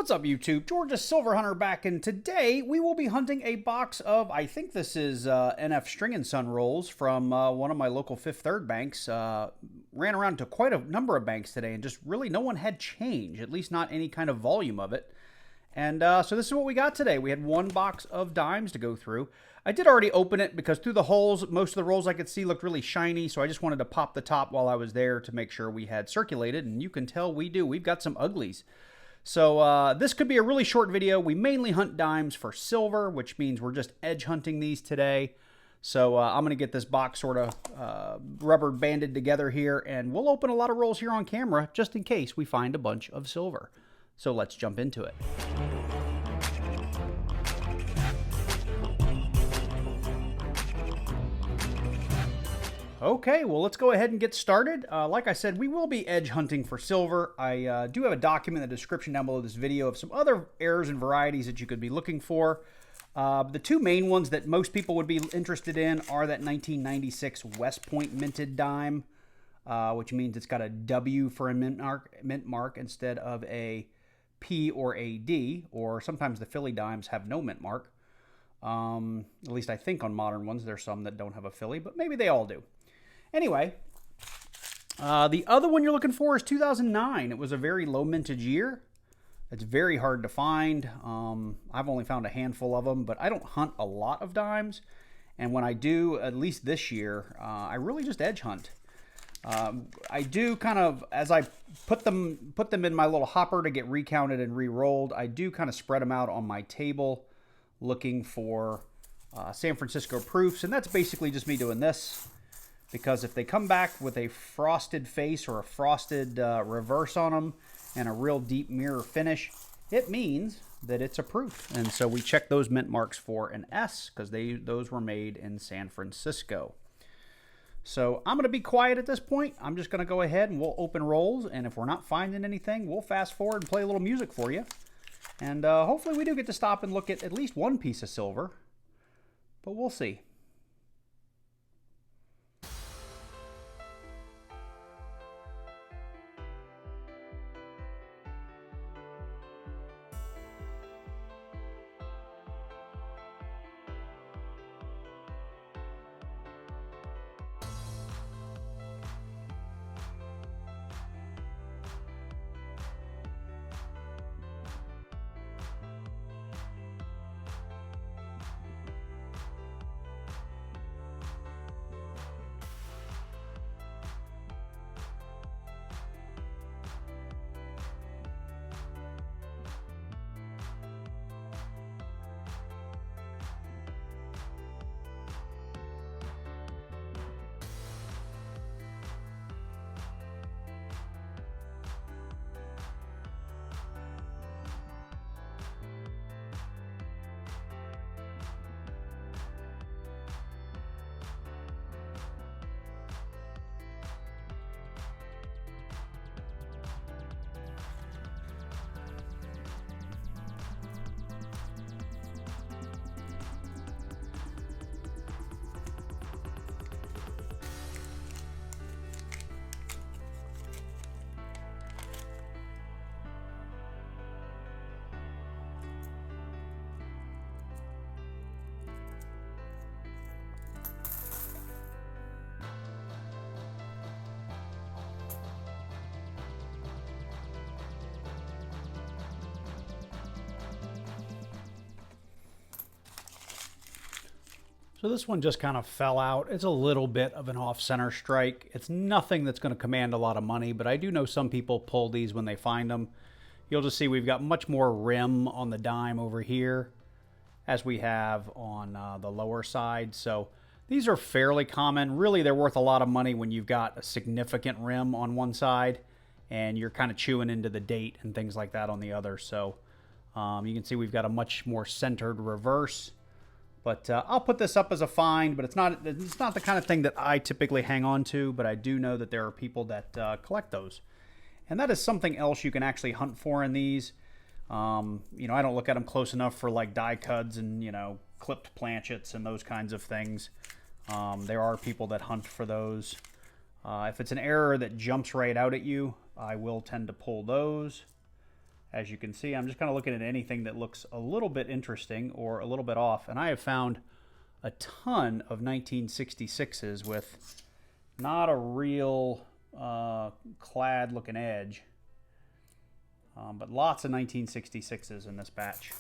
What's up, YouTube? Georgia Silver Hunter back, and today we will be hunting a box of, I think this is NF String and Son rolls from one of my local Fifth Third banks. Ran around to quite a number of banks today, and just really no one had change, at least not any kind of volume of it. And so this is what we got today. We had one box of dimes to go through. I did already open it because through the holes, most of the rolls I could see looked really shiny, so I just wanted to pop the top while I was there to make sure we had circulated, and you can tell we do. We've got some uglies. So this could be a really short video. We mainly hunt dimes for silver, which means we're just edge hunting these today. So I'm going to get this box sort of rubber banded together here, and we'll open a lot of rolls here on camera just in case we find a bunch of silver. So let's jump into it. Okay, well, let's go ahead and get started. Like I said, we will be edge hunting for silver. I do have a document in the description down below this video of some other errors and varieties that you could be looking for. The two main ones that most people would be interested in are that 1996 West Point minted dime, which means it's got a W for a mint mark instead of a P or a D, or sometimes the Philly dimes have no mint mark. At least I think on modern ones there's some that don't have a Philly, but maybe they all do. Anyway, the other one you're looking for is 2009. It was a very low mintage year. It's very hard to find. I've only found a handful of them, but I don't hunt a lot of dimes. And when I do, at least this year, I really just edge hunt. I do kind of, as I put them in my little hopper to get recounted and re-rolled, I do kind of spread them out on my table looking for San Francisco proofs. And that's basically just me doing this. Because if they come back with a frosted face or a frosted reverse on them and a real deep mirror finish, it means that it's a proof. And so we check those mint marks for an S because those were made in San Francisco. So I'm going to be quiet at this point. I'm just going to go ahead and we'll open rolls. And if we're not finding anything, we'll fast forward and play a little music for you. And hopefully we do get to stop and look at least one piece of silver. But we'll see. So this one just kind of fell out. It's a little bit of an off-center strike. It's nothing that's going to command a lot of money, but I do know some people pull these when they find them. You'll just see we've got much more rim on the dime over here as we have on the lower side. So these are fairly common. Really, they're worth a lot of money when you've got a significant rim on one side and you're kind of chewing into the date and things like that on the other. So you can see we've got a much more centered reverse. But I'll put this up as a find, but it's not the kind of thing that I typically hang on to, but I do know that there are people that collect those. And that is something else you can actually hunt for in these. You know, I don't look at them close enough for like die cuts and, you know, clipped planchets and those kinds of things. There are people that hunt for those. If it's an error that jumps right out at you, I will tend to pull those As you can see, I'm just kind of looking at anything that looks a little bit interesting or a little bit off. And I have found a ton of 1966s with not a real clad looking edge. But lots of 1966s in this batch.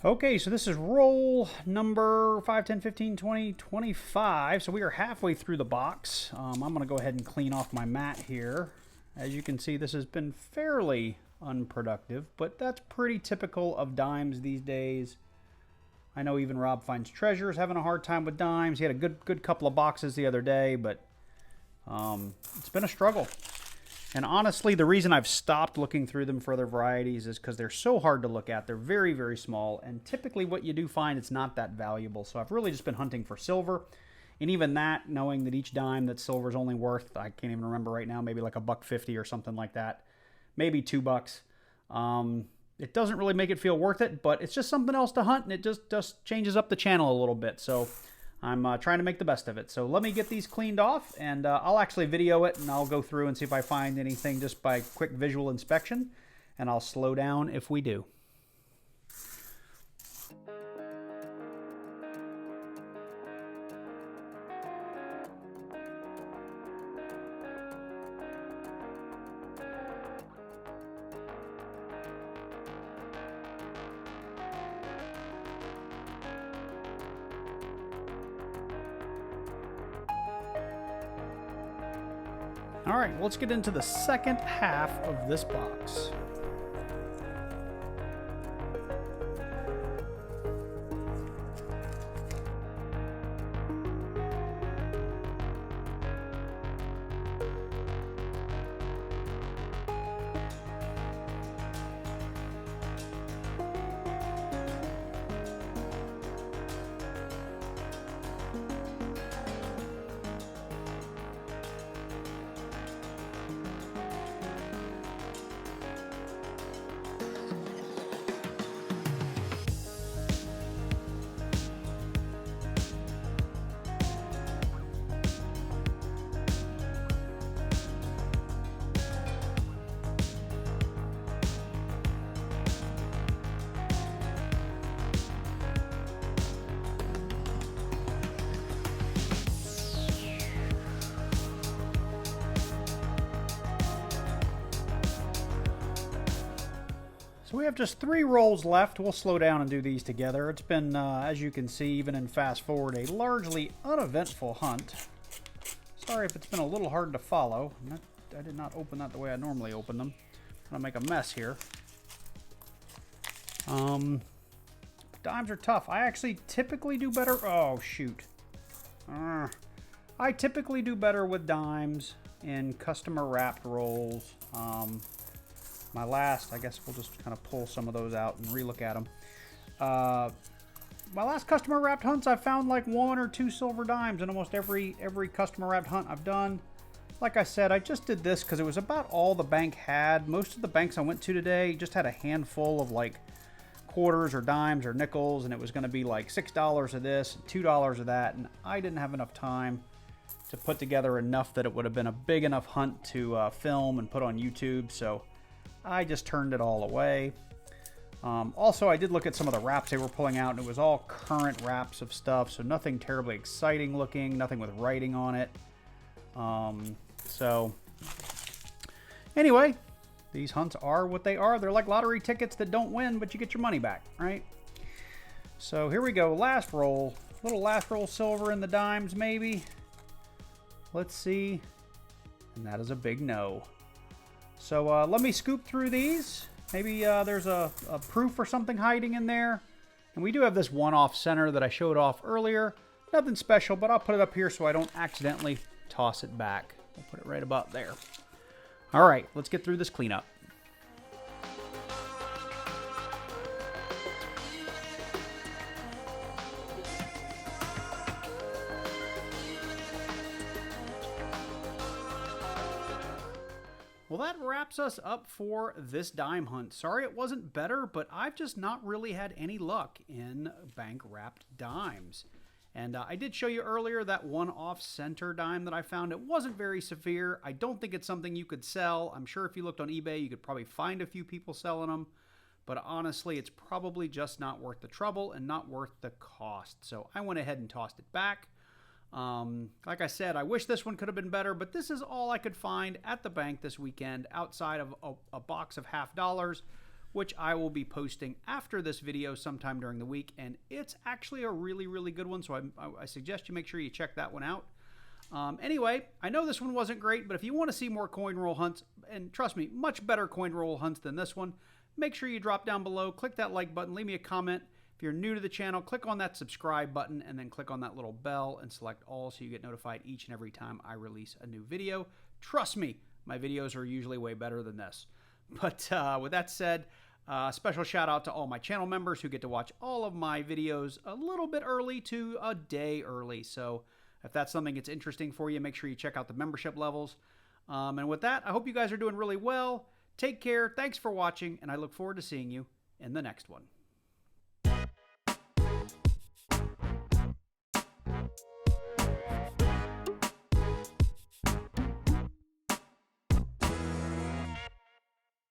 Okay, so this is roll number 5, 10, 15, 20, 25. So we are halfway through the box. I'm going to go ahead and clean off my mat here. As you can see, this has been fairly unproductive, but that's pretty typical of dimes these days. I know even Rob Finds Treasure is having a hard time with dimes. He had a good couple of boxes the other day, but it's been a struggle. And honestly, the reason I've stopped looking through them for other varieties is because they're so hard to look at. They're very, very small. And typically what you do find, it's not that valuable. So I've really just been hunting for silver. And even that, knowing that each dime that silver is only worth, I can't even remember right now, maybe like $1.50 or something like that. Maybe $2. It doesn't really make it feel worth it, but it's just something else to hunt. And it just changes up the channel a little bit. So I'm trying to make the best of it. So let me get these cleaned off, and I'll actually video it, and I'll go through and see if I find anything just by quick visual inspection, and I'll slow down if we do. All right, let's get into the second half of this box. So we have just 3 rolls left. We'll slow down and do these together. It's been, as you can see, even in fast forward, a largely uneventful hunt. Sorry if it's been a little hard to follow. I did not open that the way I normally open them. I'm gonna make a mess here. Dimes are tough. I actually typically do better. Oh, shoot. I typically do better with dimes in customer wrapped rolls. My last, I guess we'll just kind of pull some of those out and relook at them. My last customer wrapped hunts, I found like 1 or 2 silver dimes in almost every customer wrapped hunt I've done. Like I said, I just did this because it was about all the bank had. Most of the banks I went to today just had a handful of like quarters or dimes or nickels, and it was going to be like $6 of this, $2 of that, and I didn't have enough time to put together enough that it would have been a big enough hunt to film and put on YouTube, so I just turned it all away. Also, I did look at some of the wraps they were pulling out, and it was all current wraps of stuff, so nothing terribly exciting looking, nothing with writing on it. So, anyway, these hunts are what they are. They're like lottery tickets that don't win, but you get your money back, right? So here we go, last roll. Little last roll silver in the dimes, maybe. Let's see. And that is a big no. So let me scoop through these. Maybe there's a proof or something hiding in there. And we do have this one-off center that I showed off earlier. Nothing special, but I'll put it up here so I don't accidentally toss it back. I'll put it right about there. All right, let's get through this cleanup. that wraps us up for this dime hunt. Sorry it wasn't better, but I've just not really had any luck in bank wrapped dimes. And I did show you earlier that one off-center dime that I found. It wasn't very severe. I don't think it's something you could sell. I'm sure if you looked on eBay, you could probably find a few people selling them. But honestly, it's probably just not worth the trouble and not worth the cost. So I went ahead and tossed it back. Like I said, I wish this one could have been better, but this is all I could find at the bank this weekend outside of a box of $50, which I will be posting after this video sometime during the week. And it's actually a really, really good one. So I suggest you make sure you check that one out. Anyway, I know this one wasn't great, but if you want to see more coin roll hunts, and trust me, much better coin roll hunts than this one, make sure you drop down below, click that like button, leave me a comment. If you're new to the channel, click on that subscribe button and then click on that little bell and select all so you get notified each and every time I release a new video. Trust me, my videos are usually way better than this. But with that said, special shout out to all my channel members who get to watch all of my videos a little bit early to a day early. So if that's something that's interesting for you, make sure you check out the membership levels. And with that, I hope you guys are doing really well. Take care, thanks for watching, and I look forward to seeing you in the next one.